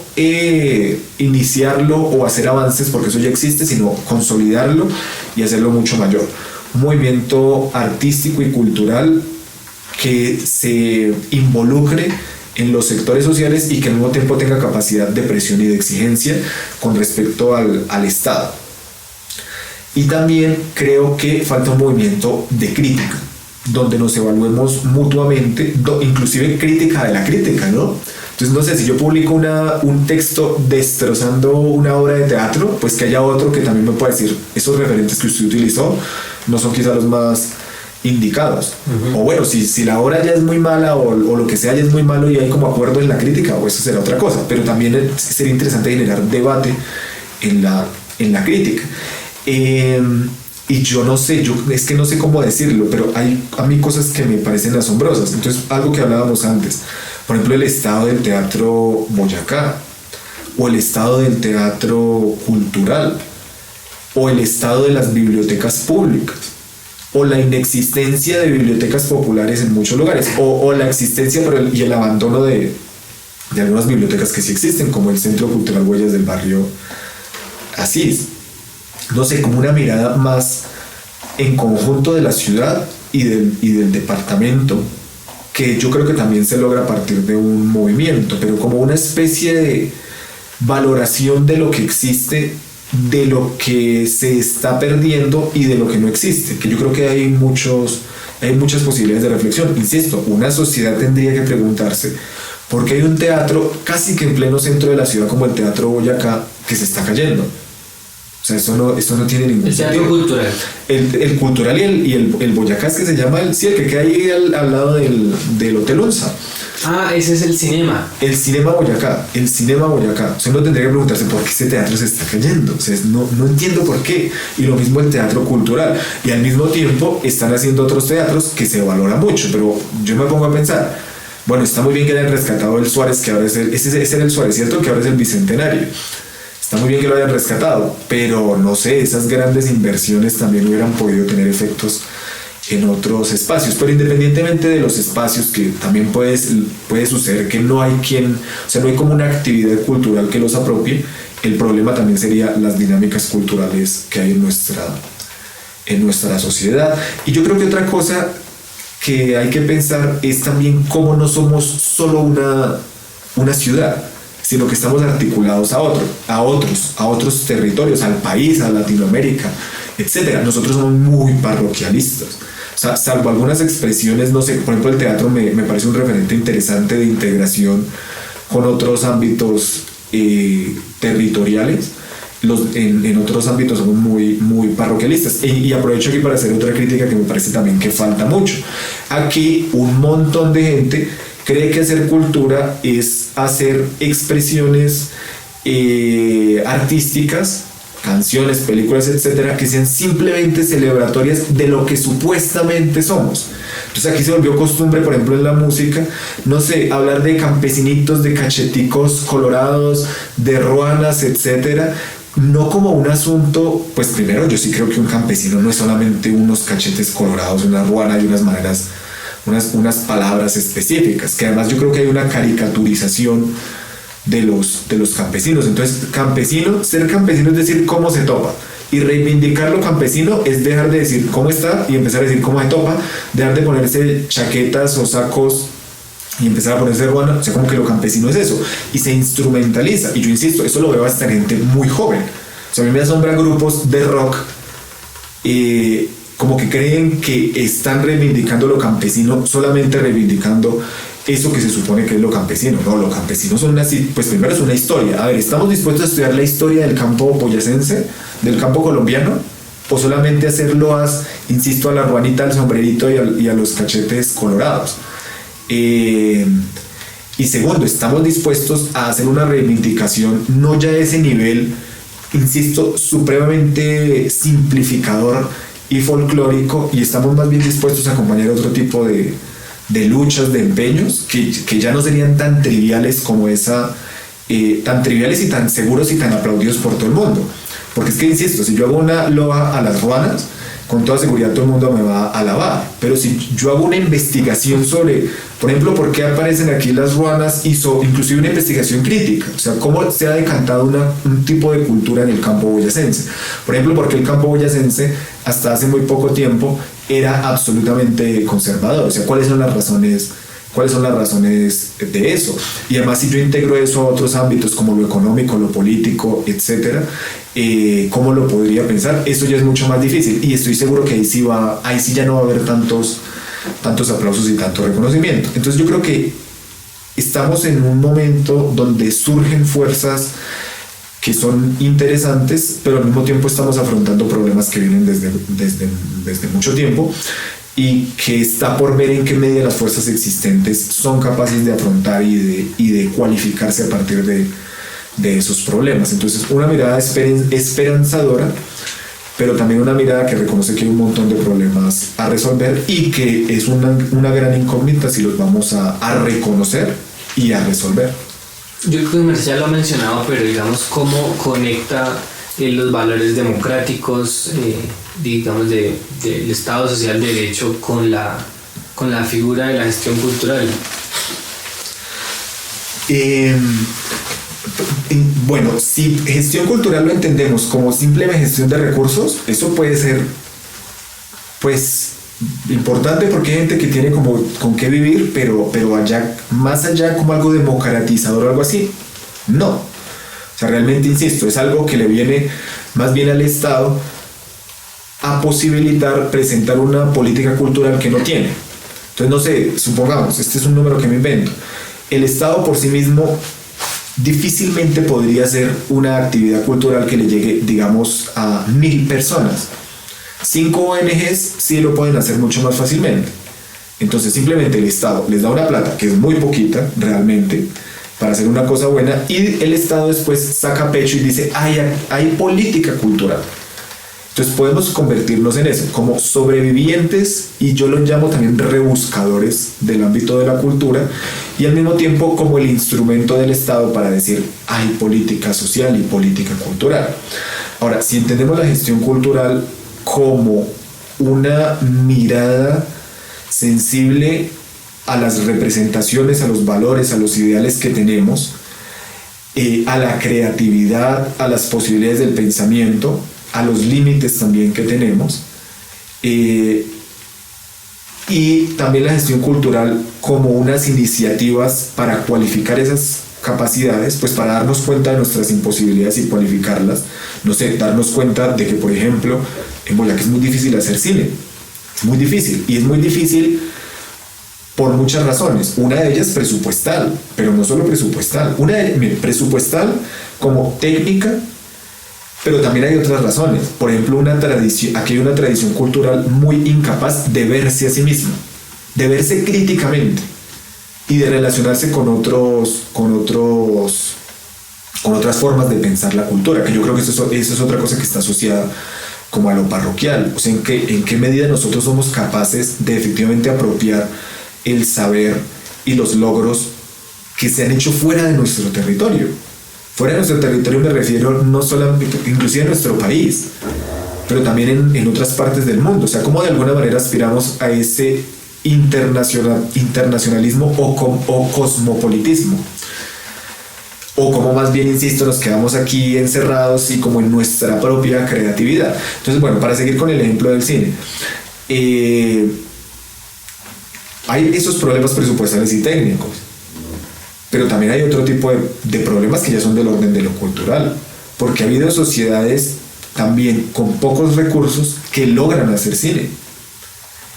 iniciarlo o hacer avances, porque eso ya existe, sino consolidarlo y hacerlo mucho mayor. Un movimiento artístico y cultural que se involucre en los sectores sociales y que al mismo tiempo tenga capacidad de presión y de exigencia con respecto al Estado. Y también creo que falta un movimiento de crítica, donde nos evaluemos mutuamente, inclusive crítica de la crítica, ¿no? Entonces, no sé, si yo publico un texto destrozando una obra de teatro, pues que haya otro que también me pueda decir, esos referentes que usted utilizó no son quizá los más indicados. O bueno, si la obra ya es muy mala o lo que sea ya es muy malo y hay como acuerdo en la crítica, o eso será otra cosa. Pero también sería interesante generar debate en la crítica. Y yo no sé, es que no sé cómo decirlo, pero hay a mí cosas que me parecen asombrosas. Entonces, algo que hablábamos antes, por ejemplo, el estado del teatro Boyacá, o el estado del teatro cultural, o el estado de las bibliotecas públicas, o la inexistencia de bibliotecas populares en muchos lugares, o la existencia y el abandono de algunas bibliotecas que sí existen, como el Centro Cultural Huellas del barrio Asís. No sé, como una mirada más en conjunto de la ciudad y del departamento, que yo creo que también se logra a partir de un movimiento, pero como una especie de valoración de lo que existe, de lo que se está perdiendo y de lo que no existe, que yo creo que hay muchas posibilidades de reflexión. Insisto, una sociedad tendría que preguntarse por qué hay un teatro casi que en pleno centro de la ciudad como el Teatro Boyacá que se está cayendo. O sea, eso no tiene ningún sentido. El teatro cultural. El cultural y el Boyacá, es que se llama el que queda ahí al lado del Hotel Onza. Ah, ese es el cinema. El Cinema Boyacá. O sea, uno tendría que preguntarse por qué este teatro se está cayendo. O sea, no entiendo por qué. Y lo mismo el teatro cultural. Y al mismo tiempo están haciendo otros teatros que se valora mucho. Pero yo me pongo a pensar, bueno, está muy bien que hayan rescatado el Suárez, que ahora ese era el Suárez, ¿cierto? Que ahora es el Bicentenario. Está muy bien que lo hayan rescatado, pero no sé, esas grandes inversiones también hubieran podido tener efectos en otros espacios, pero independientemente de los espacios, que también puede suceder que no hay no hay como una actividad cultural que los apropie. El problema también sería las dinámicas culturales que hay en nuestra sociedad. Y yo creo que otra cosa que hay que pensar es también cómo no somos solo una ciudad, sino que estamos articulados a otros territorios, al país, a Latinoamérica, etc. Nosotros somos muy parroquialistas. O sea, salvo algunas expresiones, no sé, por ejemplo el teatro me parece un referente interesante de integración con otros ámbitos territoriales. En otros ámbitos somos muy parroquialistas. Y aprovecho aquí para hacer otra crítica que me parece también que falta mucho. Aquí un montón de gente cree que hacer cultura es hacer expresiones artísticas, canciones, películas, etcétera, que sean simplemente celebratorias de lo que supuestamente somos. Entonces aquí se volvió costumbre, por ejemplo en la música, no sé, hablar de campesinitos, de cacheticos colorados, de ruanas, etcétera, no como un asunto. Pues primero, yo sí creo que un campesino no es solamente unos cachetes colorados, una ruana y unas maneras, unas palabras específicas, que además yo creo que hay una caricaturización de los campesinos. Entonces, ser campesino es decir cómo se topa, y reivindicar lo campesino es dejar de decir cómo está y empezar a decir cómo se topa, dejar de ponerse chaquetas o sacos y empezar a ponerse ruana. O sea, como que lo campesino es eso, y se instrumentaliza. Y yo insisto, eso lo veo hasta en gente muy joven. O sea, a mí me asombran grupos de rock como que creen que están reivindicando lo campesino, solamente reivindicando eso que se supone que es lo campesino. No, lo campesino son pues primero es una historia. A ver, ¿estamos dispuestos a estudiar la historia del campo boyacense, del campo colombiano? ¿O solamente hacerlo insisto, a la ruanita, al sombrerito y a los cachetes colorados? Y segundo, ¿estamos dispuestos a hacer una reivindicación no ya a ese nivel, insisto, supremamente simplificador y folclórico, y estamos más bien dispuestos a acompañar otro tipo de luchas, de empeños, que ya no serían tan triviales como tan triviales y tan seguros y tan aplaudidos por todo el mundo? Porque es que, insisto, si yo hago una loa a las ruanas, con toda seguridad todo el mundo me va a alabar. Pero si yo hago una investigación sobre, por ejemplo, por qué aparecen aquí las ruanas, inclusive una investigación crítica, o sea, cómo se ha decantado un tipo de cultura en el campo boyacense. Por ejemplo, por qué el campo boyacense hasta hace muy poco tiempo era absolutamente conservador. O sea, ¿cuáles son las razones de eso? Y además, si yo integro eso a otros ámbitos como lo económico, lo político, etcétera, ¿cómo lo podría pensar? Eso ya es mucho más difícil, y estoy seguro que ahí sí ya no va a haber tantos aplausos y tanto reconocimiento. Entonces yo creo que estamos en un momento donde surgen fuerzas que son interesantes, pero al mismo tiempo estamos afrontando problemas que vienen desde mucho tiempo, y que está por ver en qué medida las fuerzas existentes son capaces de afrontar y de cualificarse a partir de esos problemas. Entonces, una mirada esperanzadora, pero también una mirada que reconoce que hay un montón de problemas a resolver, y que es una gran incógnita si los vamos a reconocer y a resolver. Yo creo que Mercedes ya lo ha mencionado, pero digamos, ¿cómo conecta los valores democráticos, digamos, del Estado Social de Derecho con la figura de la gestión cultural? Bueno, si gestión cultural lo entendemos como simple gestión de recursos, eso puede ser, pues, importante, porque hay gente que tiene como con qué vivir, pero más allá como algo democratizador o algo así, no. O sea, realmente, insisto, es algo que le viene más bien al Estado a posibilitar presentar una política cultural que no tiene. Entonces, no sé, supongamos, este es un número que me invento, el Estado por sí mismo difícilmente podría hacer una actividad cultural que le llegue, digamos, a 1,000 personas. 5 ONGs sí lo pueden hacer mucho más fácilmente. Entonces simplemente el Estado les da una plata, que es muy poquita realmente, para hacer una cosa buena, y el Estado después saca pecho y dice, hay política cultural. Entonces podemos convertirnos en eso, como sobrevivientes, y yo los llamo también rebuscadores del ámbito de la cultura, y al mismo tiempo como el instrumento del Estado para decir, hay política social y política cultural. Ahora, si entendemos la gestión cultural como una mirada sensible a las representaciones, a los valores, a los ideales que tenemos, a la creatividad, a las posibilidades del pensamiento, a los límites también que tenemos, y también la gestión cultural como unas iniciativas para cualificar esas capacidades, pues para darnos cuenta de nuestras imposibilidades y cualificarlas. No sé, darnos cuenta de que, por ejemplo, en Boyacá es muy difícil hacer cine, es muy difícil, y es muy difícil por muchas razones. Una de ellas presupuestal, pero no solo presupuestal, presupuestal como técnica, pero también hay otras razones. Por ejemplo, aquí hay una tradición cultural muy incapaz de verse a sí misma, de verse críticamente y de relacionarse con otras formas de pensar la cultura, que yo creo que eso es otra cosa que está asociada como a lo parroquial. O sea, en qué medida nosotros somos capaces de efectivamente apropiar el saber y los logros que se han hecho fuera de nuestro territorio. Fuera de nuestro territorio me refiero no solamente, inclusive en nuestro país, pero también en otras partes del mundo. O sea, cómo de alguna manera aspiramos a ese internacionalismo o cosmopolitismo. O como más bien, insisto, nos quedamos aquí encerrados y como en nuestra propia creatividad. Entonces, bueno, para seguir con el ejemplo del cine, hay esos problemas presupuestales y técnicos, pero también hay otro tipo de problemas que ya son del orden de lo cultural, porque ha habido sociedades también con pocos recursos que logran hacer cine.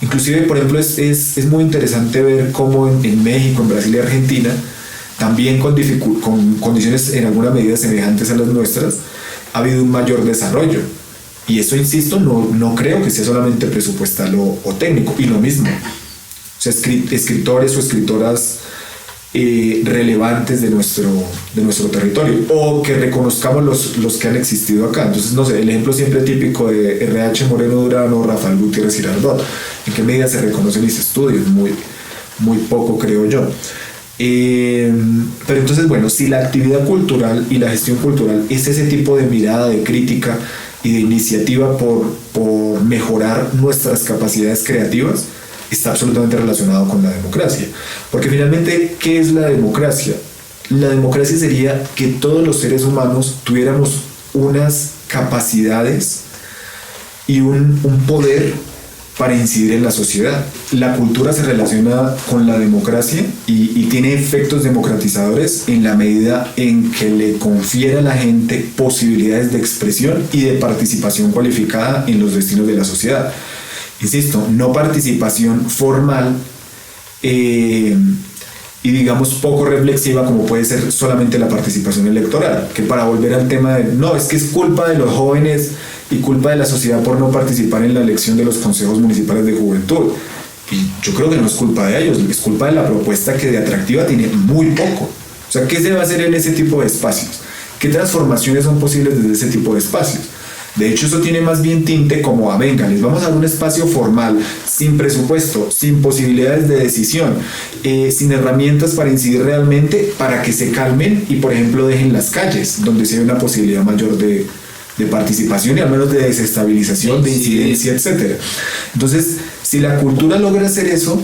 Inclusive, por ejemplo, es muy interesante ver cómo en México, en Brasil y Argentina, también con condiciones en alguna medida semejantes a las nuestras, ha habido un mayor desarrollo. Y eso, insisto, no creo que sea solamente presupuestal o técnico. Y lo mismo, o sea, escritores o escritoras relevantes de nuestro territorio, o que reconozcamos los que han existido acá. Entonces, no sé, el ejemplo siempre típico de R.H. Moreno Durano, Rafael Gutiérrez Girardot, en qué medida se reconocen mis estudios, muy poco, creo yo. Pero entonces, bueno, si la actividad cultural y la gestión cultural es ese tipo de mirada, de crítica y de iniciativa por mejorar nuestras capacidades creativas, está absolutamente relacionado con la democracia. Porque finalmente, ¿qué es la democracia? La democracia sería que todos los seres humanos tuviéramos unas capacidades y un poder para incidir en la sociedad. La cultura se relaciona con la democracia y tiene efectos democratizadores en la medida en que le confiere a la gente posibilidades de expresión y de participación cualificada en los destinos de la sociedad. Insisto, no participación formal y digamos poco reflexiva como puede ser solamente la participación electoral, que para volver al tema de no, es que es culpa de los jóvenes y culpa de la sociedad por no participar en la elección de los consejos municipales de juventud. Y yo creo que no es culpa de ellos, es culpa de la propuesta que de atractiva tiene muy poco. O sea, ¿qué se va a hacer en ese tipo de espacios? ¿Qué transformaciones son posibles desde ese tipo de espacios? De hecho, eso tiene más bien tinte como venga, les vamos a dar un espacio formal, sin presupuesto, sin posibilidades de decisión, sin herramientas para incidir realmente, para que se calmen y, por ejemplo, dejen las calles, donde se ve una posibilidad mayor de participación y al menos de desestabilización, de incidencia, etc. Entonces, si la cultura logra hacer eso,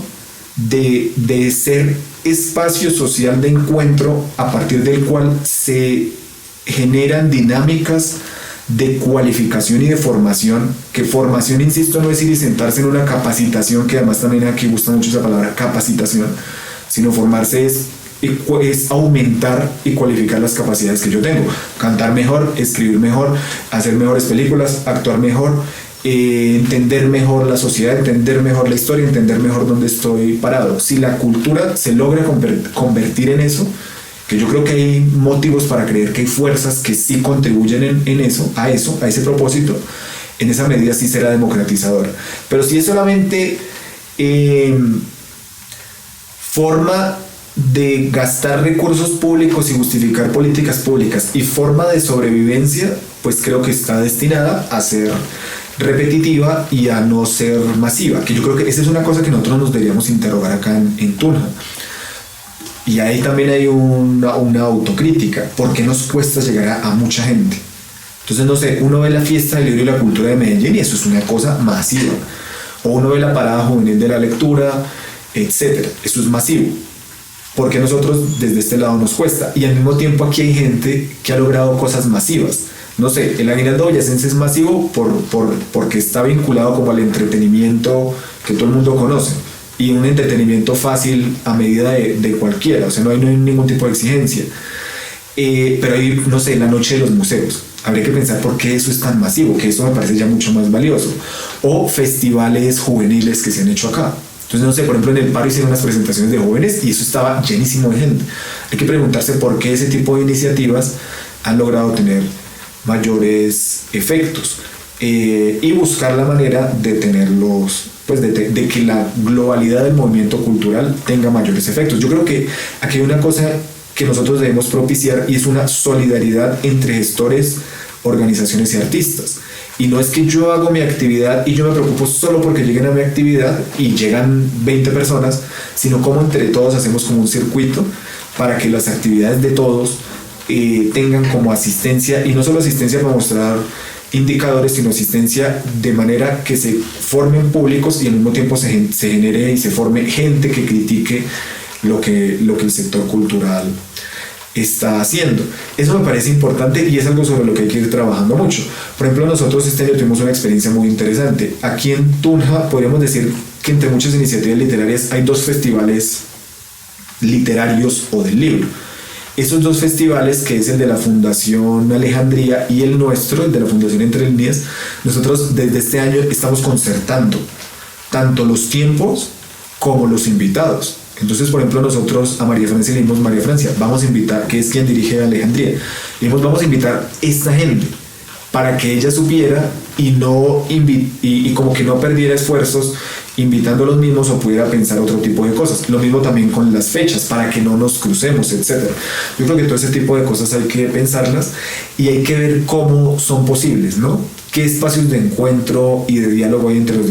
de ser espacio social de encuentro a partir del cual se generan dinámicas de cualificación y de formación, que formación, insisto, no es ir y sentarse en una capacitación, que además también aquí gusta mucho esa palabra capacitación, sino formarse es aumentar y cualificar las capacidades que yo tengo, cantar mejor, escribir mejor, hacer mejores películas, actuar mejor, entender mejor la sociedad, entender mejor la historia, entender mejor dónde estoy parado. Si la cultura se logra convertir en eso, que yo creo que hay motivos para creer que hay fuerzas que sí contribuyen a ese propósito, en esa medida sí será democratizadora. Pero si es solamente forma de gastar recursos públicos y justificar políticas públicas y forma de sobrevivencia, pues creo que está destinada a ser repetitiva y a no ser masiva, que yo creo que esa es una cosa que nosotros nos deberíamos interrogar acá en Tunja. Y ahí también hay una autocrítica. ¿Por qué nos cuesta llegar a mucha gente? Entonces, no sé, uno ve la fiesta del libro y la cultura de Medellín y eso es una cosa masiva. o uno ve la parada juvenil de la lectura, etcétera. Eso es masivo, porque a nosotros desde este lado nos cuesta, y al mismo tiempo aquí hay gente que ha logrado cosas masivas. No sé, el Aguinaldo Boyacense es masivo porque está vinculado como al entretenimiento que todo el mundo conoce, y un entretenimiento fácil a medida de cualquiera, o sea, no hay ningún tipo de exigencia. Pero hay, no sé, la noche de los museos. Habría que pensar por qué eso es tan masivo, que eso me parece ya mucho más valioso. O festivales juveniles que se han hecho acá. Entonces, no sé, por ejemplo, en el Paro hicieron unas presentaciones de jóvenes y eso estaba llenísimo de gente. Hay que preguntarse por qué ese tipo de iniciativas han logrado tener mayores efectos, y buscar la manera de tenerlos, pues de que la globalidad del movimiento cultural tenga mayores efectos. Yo creo que aquí hay una cosa que nosotros debemos propiciar, y es una solidaridad entre gestores, organizaciones y artistas. Y no es que yo hago mi actividad y yo me preocupo solo porque lleguen a mi actividad y llegan 20 personas, sino como entre todos hacemos como un circuito para que las actividades de todos tengan como asistencia, y no solo asistencia para mostrar indicadores, sino asistencia de manera que se formen públicos y al mismo tiempo se genere y se forme gente que critique lo que el sector cultural está haciendo. Eso me parece importante y es algo sobre lo que hay que ir trabajando mucho. Por ejemplo, nosotros este año tuvimos una experiencia muy interesante. Aquí en Tunja podríamos decir que entre muchas iniciativas literarias hay 2 festivales literarios o del libro. Esos 2 festivales, que es el de la Fundación Alejandría y el nuestro, el de la Fundación Entre Líneas, nosotros desde este año estamos concertando tanto los tiempos como los invitados. Entonces, por ejemplo, nosotros a María Francia le dimos: María Francia, vamos a invitar, que es quien dirige Alejandría, le dijimos: vamos a invitar esta gente para que ella supiera y como que no perdiera esfuerzos invitando a los mismos, o pudiera pensar otro tipo de cosas. Lo mismo también con las fechas, para que no nos crucemos, etc. Yo creo que todo ese tipo de cosas hay que pensarlas y hay que ver cómo son posibles, ¿no? ¿Qué espacios de encuentro y de diálogo hay entre las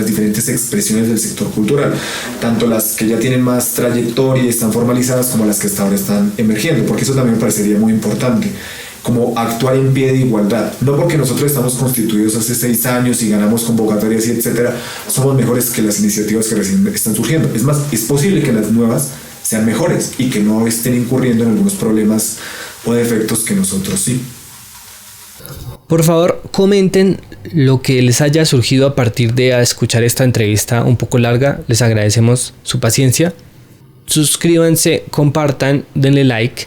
diferentes expresiones del sector cultural? Tanto las que ya tienen más trayectoria y están formalizadas, como las que hasta ahora están emergiendo, porque eso también me parecería muy importante, como actuar en pie de igualdad. No porque nosotros estamos constituidos hace 6 años y ganamos convocatorias y etcétera, somos mejores que las iniciativas que recién están surgiendo. Es más, es posible que las nuevas sean mejores y que no estén incurriendo en algunos problemas o defectos que nosotros sí. Por favor, comenten lo que les haya surgido a partir de escuchar esta entrevista un poco larga. Les agradecemos su paciencia. Suscríbanse, compartan, denle like.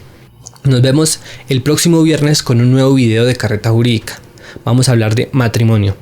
Nos vemos el próximo viernes con un nuevo video de Carreta Jurídica. Vamos a hablar de matrimonio.